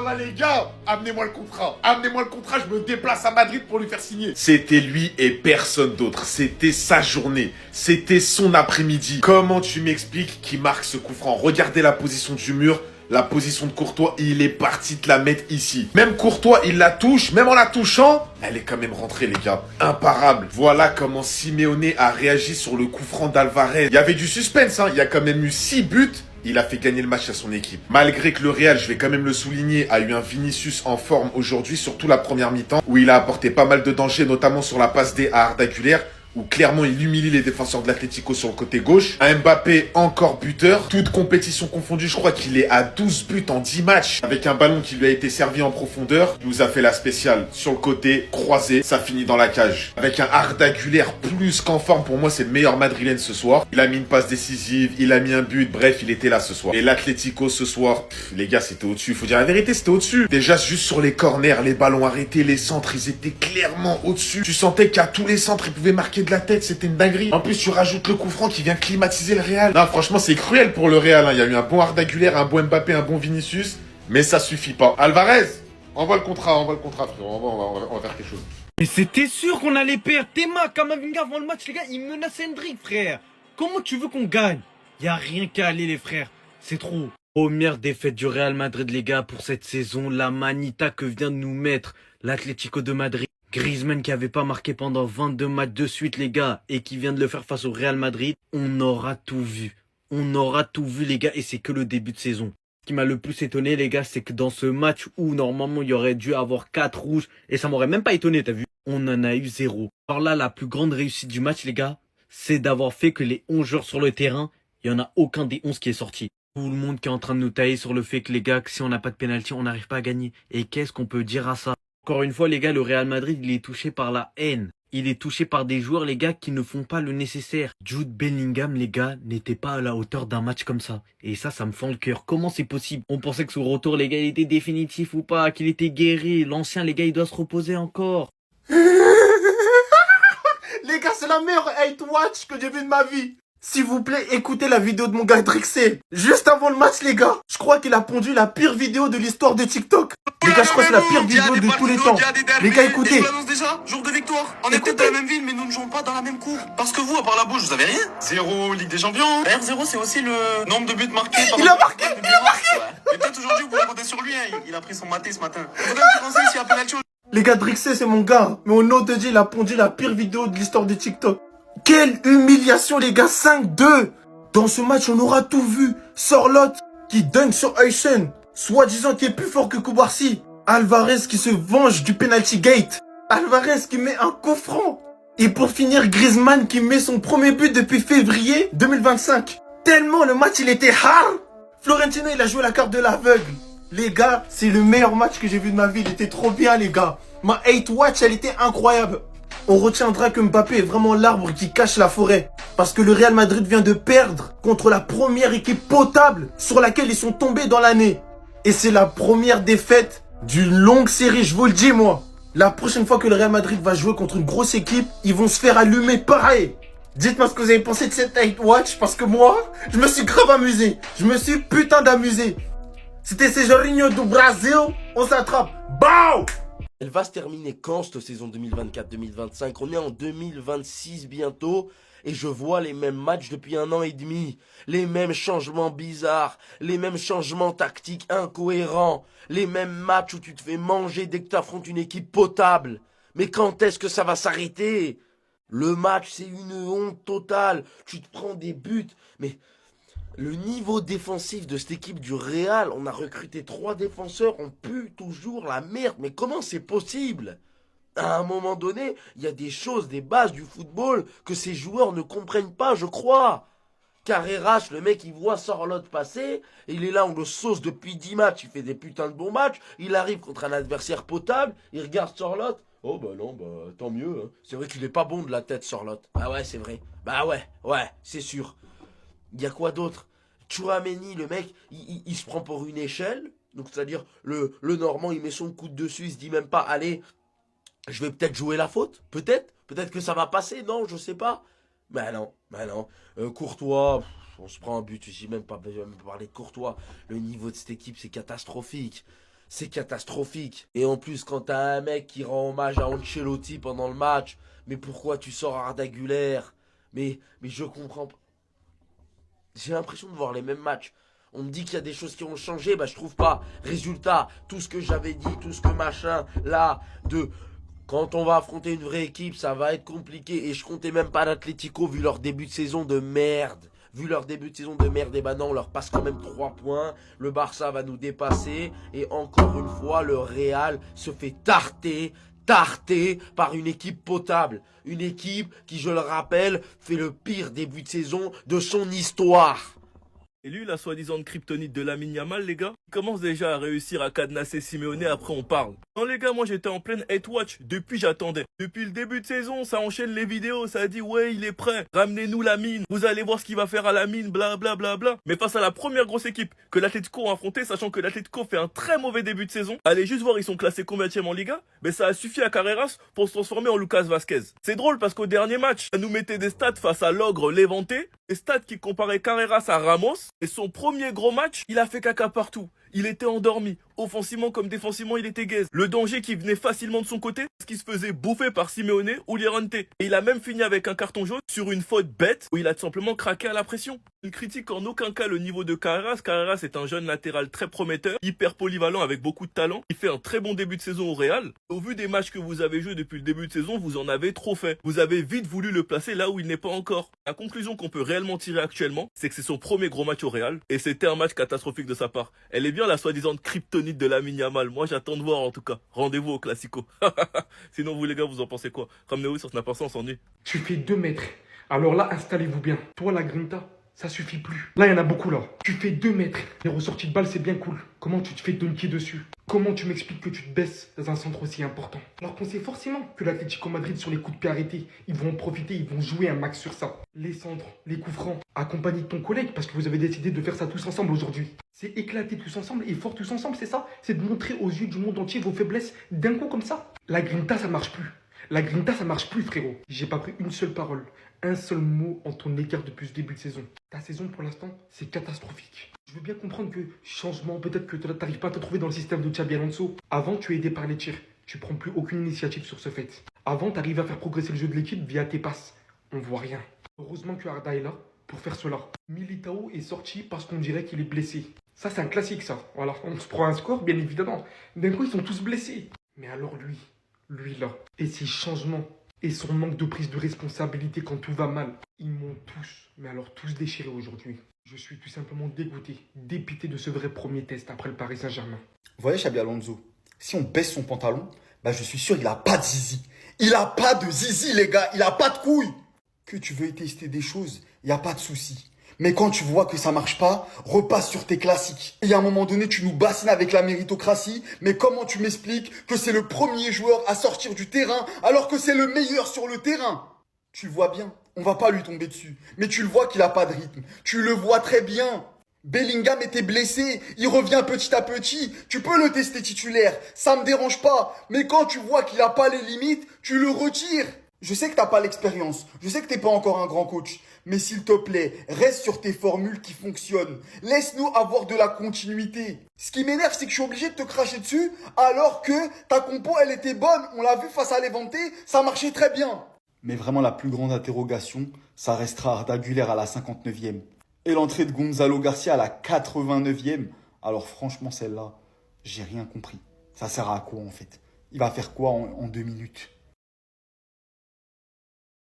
là là les gars, amenez-moi le contrat. Amenez-moi le contrat, je me déplace à Madrid pour lui faire signer. C'était lui et personne d'autre. C'était sa journée. C'était son après-midi. Comment tu m'expliques qu'il marque ce coup franc? Regardez la position du mur. La position de Courtois, il est parti te la mettre ici. Même Courtois, il la touche. Même en la touchant, elle est quand même rentrée, les gars. Imparable. Voilà comment Simeone a réagi sur le coup franc d'Alvarez. Il y avait du suspense, hein. Il y a quand même eu 6 buts. Il a fait gagner le match à son équipe. Malgré que le Real, je vais quand même le souligner, a eu un Vinicius en forme aujourd'hui, surtout la première mi-temps, où il a apporté pas mal de dangers, notamment sur la passe D à Arda Güler, où clairement il humilie les défenseurs de l'Atlético sur le côté gauche. Un Mbappé encore buteur. Toute compétition confondue, je crois qu'il est à 12 buts en 10 matchs. Avec un ballon qui lui a été servi en profondeur. Il nous a fait la spéciale sur le côté, croisé, ça finit dans la cage. Avec un Arda Güler plus qu'en forme, pour moi c'est le meilleur madrilène ce soir. Il a mis une passe décisive, il a mis un but, bref il était là ce soir. Et l'Atlético ce soir, les gars c'était au-dessus, faut dire la vérité, c'était au-dessus. Déjà juste sur les corners, les ballons arrêtés, les centres, ils étaient clairement au-dessus. Tu sentais qu'à tous les centres, ils pouvaient marquer de la tête, c'était une dinguerie. En plus, tu rajoutes le coup franc qui vient climatiser le Real. Non, franchement, c'est cruel pour le Real. Hein. Il y a eu un bon Arda Güler, un bon Mbappé, un bon Vinicius, mais ça suffit pas. Alvarez, envoie le contrat, frérot. On va faire quelque chose. Mais c'était sûr qu'on allait perdre. Théma, Kamavinga avant le match, les gars, il menace Hendrik, frère. Comment tu veux qu'on gagne? Y a rien qu'à aller, les frères. C'est trop. Première défaite du Real Madrid, les gars, pour cette saison. La manita que vient de nous mettre l'Atlético de Madrid. Griezmann qui avait pas marqué pendant 22 matchs de suite, les gars, et qui vient de le faire face au Real Madrid. On aura tout vu. On aura tout vu, les gars, et c'est que le début de saison. Ce qui m'a le plus étonné, les gars, c'est que dans ce match où normalement il y aurait dû avoir 4 rouges, et ça m'aurait même pas étonné, t'as vu? On en a eu 0. Alors là, la plus grande réussite du match, les gars, c'est d'avoir fait que les 11 joueurs sur le terrain, il y en a aucun des 11 qui est sorti. Tout le monde qui est en train de nous tailler sur le fait que, les gars, que si on n'a pas de pénalty, on n'arrive pas à gagner. Et qu'est-ce qu'on peut dire à ça? Encore une fois, les gars, le Real Madrid, il est touché par la haine. Il est touché par des joueurs, les gars, qui ne font pas le nécessaire. Jude Bellingham, les gars, n'était pas à la hauteur d'un match comme ça. Et ça me fend le cœur. Comment c'est possible? On pensait que son retour, les gars, il était définitif ou pas, qu'il était guéri. L'ancien, les gars, il doit se reposer encore. Les gars, c'est la meilleure hate watch que j'ai vue de ma vie. S'il vous plaît, écoutez la vidéo de mon gars Drixé. Juste avant le match, les gars. Je crois qu'il a pondu la pire vidéo de l'histoire de TikTok. Les gars, je crois que c'est la pire vidéo de tous les temps. Les gars, écoutez. Je vous annonce déjà, jour de victoire. On est peut-être dans la même ville, mais nous ne jouons pas dans la même cour. Parce que vous, à part la bouche, vous avez rien. 0 Ligue des Champions. D'ailleurs, 0, c'est aussi le nombre de buts marqués. Il a marqué. Ouais. Et peut-être aujourd'hui, vous pouvez compter sur lui. Hein. Il a pris son maté ce matin. Je vous donne un petit conseil s'il y a penalty. Les gars, Drixé, c'est mon gars. Mais au nom de Dieu, il a pondu la pire vidéo de l'histoire de TikTok. Quelle humiliation, les gars. 5-2. Dans ce match, on aura tout vu. Sorloth qui dunk sur Aysen, soi-disant qui est plus fort que Koubarsi. Alvarez qui se venge du penalty gate. Alvarez qui met un coup franc. Et pour finir, Griezmann qui met son premier but depuis février 2025. Tellement le match, il était hard. Florentino, il a joué la carte de l'aveugle. Les gars, c'est le meilleur match que j'ai vu de ma vie. Il était trop bien, les gars. Ma hate watch, elle était incroyable. On retiendra que Mbappé est vraiment l'arbre qui cache la forêt. Parce que le Real Madrid vient de perdre contre la première équipe potable sur laquelle ils sont tombés dans l'année. Et c'est la première défaite d'une longue série, je vous le dis moi. La prochaine fois que le Real Madrid va jouer contre une grosse équipe, ils vont se faire allumer pareil. Dites-moi ce que vous avez pensé de cette hate watch, parce que moi, je me suis grave amusé. Je me suis putain d'amusé. C'était Jorginho du Brasil, on s'attrape. Bow! Elle va se terminer quand cette saison 2024-2025? On est en 2026 bientôt et je vois les mêmes matchs depuis 1 an et demi. Les mêmes changements bizarres, les mêmes changements tactiques incohérents, les mêmes matchs où tu te fais manger dès que tu affrontes une équipe potable. Mais quand est-ce que ça va s'arrêter? Le match, c'est une honte totale. Tu te prends des buts, mais... Le niveau défensif de cette équipe du Real, on a recruté 3 défenseurs, on pue toujours la merde. Mais comment c'est possible? À un moment donné, il y a des choses, des bases du football que ces joueurs ne comprennent pas, je crois. Carreras, le mec, il voit Sorloth passer, et il est là, on le sauce depuis 10 matchs, il fait des putains de bons matchs, il arrive contre un adversaire potable, il regarde Sorloth. Oh bah non, bah tant mieux. Hein. C'est vrai qu'il est pas bon de la tête, Sorloth. Ah ouais, c'est vrai. Bah ouais, c'est sûr. Il y a quoi d'autre? Tchouaméni, le mec, il se prend pour une échelle. Donc, c'est-à-dire, le Normand, il met son coude dessus, il se dit même pas, allez, je vais peut-être jouer la faute. Peut-être que ça va passer, non, je sais pas. Ben non. Courtois, on se prend un but, j'ai même pas parlé de Courtois. Le niveau de cette équipe, c'est catastrophique. c'est catastrophique. Et en plus, quand t'as un mec qui rend hommage à Ancelotti pendant le match, mais pourquoi tu sors Arda Güler? Mais je comprends pas. J'ai l'impression de voir les mêmes matchs. On me dit qu'il y a des choses qui ont changé, bah je trouve pas. Résultat, tout ce que j'avais dit, tout ce que machin, là, quand on va affronter une vraie équipe, ça va être compliqué. Et je comptais même pas l'Atlético vu leur début de saison de merde. Vu leur début de saison de merde, et bah non, on leur passe quand même 3 points. Le Barça va nous dépasser. Et encore une fois, le Real se fait tarter par une équipe potable. Une équipe qui, je le rappelle, fait le pire début de saison de son histoire. Et lui, la soi-disant kryptonite de Lamine Yamal, les gars, il commence déjà à réussir à cadenasser Simeone, après on parle. Non les gars, moi j'étais en pleine hate watch, depuis j'attendais. Depuis le début de saison, ça enchaîne les vidéos, ça a dit ouais il est prêt, ramenez-nous Lamine, vous allez voir ce qu'il va faire à Lamine, bla bla bla bla. Mais face à la première grosse équipe que l'Atlético a affrontée, sachant que l'Atlético fait un très mauvais début de saison, allez juste voir ils sont classés combienième en Liga, mais ça a suffi à Carreras pour se transformer en Lucas Vazquez. C'est drôle parce qu'au dernier match, ça nous mettait des stats face à l'ogre Levante, des stats qui comparaient Carreras à Ramos, et son premier gros match, il a fait caca partout. Il était endormi. Offensivement comme défensivement, il était gaze. Le danger qui venait facilement de son côté, parce qu'il se faisait bouffer par Simeone ou Lirante. Et il a même fini avec un carton jaune sur une faute bête où il a tout simplement craqué à la pression. Il critique en aucun cas le niveau de Carreras. Carreras est un jeune latéral très prometteur, hyper polyvalent avec beaucoup de talent. Il fait un très bon début de saison au Real. Au vu des matchs que vous avez joués depuis le début de saison, vous en avez trop fait. Vous avez vite voulu le placer là où il n'est pas encore. La conclusion qu'on peut réellement tirer actuellement, c'est que c'est son premier gros match au Real. Et c'était un match catastrophique de sa part. Elle est bien la soi-disant kryptonite de Lamine Yamal. Moi, j'attends de voir en tout cas. Rendez-vous au Classico. Sinon, vous les gars, vous en pensez quoi? Ramenez-vous sur Snap, on s'ennuie. Tu fais 2 mètres. Alors là, installez-vous bien. Toi, la Grinta, ça suffit plus. Là, il y en a beaucoup là. Tu fais 2 mètres. Les ressorties de balles, c'est bien cool. Comment tu te fais dunker dessus? Comment tu m'expliques que tu te baisses dans un centre aussi important? Alors qu'on sait forcément que l'Atlético Madrid, sur les coups de pied arrêtés, ils vont en profiter, ils vont jouer un max sur ça. Les centres, les coups francs, accompagnés de ton collègue parce que vous avez décidé de faire ça tous ensemble aujourd'hui. C'est éclater tous ensemble et fort tous ensemble, c'est ça? C'est de montrer aux yeux du monde entier vos faiblesses d'un coup comme ça? La Grinta, ça marche plus. La Grinta, ça marche plus, frérot. J'ai pas pris une seule parole, un seul mot en ton égard depuis ce début de saison. Ta saison, pour l'instant, c'est catastrophique. Je veux bien comprendre que changement, peut-être que tu n'arrives pas à te trouver dans le système de Xabi Alonso. Avant, tu es aidé par les tirs. Tu prends plus aucune initiative sur ce fait. Avant, tu arrives à faire progresser le jeu de l'équipe via tes passes. On voit rien. Heureusement que Arda est là pour faire cela. Militao est sorti parce qu'on dirait qu'il est blessé. Ça, c'est un classique, ça. Voilà, on se prend un score, bien évidemment. D'un coup, ils sont tous blessés. Mais alors lui là, et ses changements, et son manque de prise de responsabilité quand tout va mal, ils m'ont tous, mais alors tous déchiré aujourd'hui. Je suis tout simplement dégoûté, dépité de ce vrai premier test après le Paris Saint-Germain. Vous voyez Xabi Alonso, si on baisse son pantalon, bah je suis sûr il a pas de zizi. Il a pas de zizi les gars, il a pas de couilles. Que tu veuilles tester des choses, il y a pas de souci. Mais quand tu vois que ça marche pas, repasse sur tes classiques. Et à un moment donné, tu nous bassines avec la méritocratie, mais comment tu m'expliques que c'est le premier joueur à sortir du terrain alors que c'est le meilleur sur le terrain? Tu le vois bien, on va pas lui tomber dessus. Mais tu le vois qu'il a pas de rythme. Tu le vois très bien. Bellingham était blessé, il revient petit à petit. Tu peux le tester titulaire, ça me dérange pas. Mais quand tu vois qu'il a pas les limites, tu le retires. Je sais que t'as pas l'expérience, je sais que t'es pas encore un grand coach, mais s'il te plaît, reste sur tes formules qui fonctionnent. Laisse-nous avoir de la continuité. Ce qui m'énerve, c'est que je suis obligé de te cracher dessus, alors que ta compo, elle était bonne, on l'a vu face à Levante, ça marchait très bien. Mais vraiment, la plus grande interrogation, ça restera Arda Güler à la 59e. Et l'entrée de Gonzalo Garcia à la 89e. Alors franchement, celle-là, j'ai rien compris. Ça sert à quoi en fait? Il va faire quoi en 2 minutes?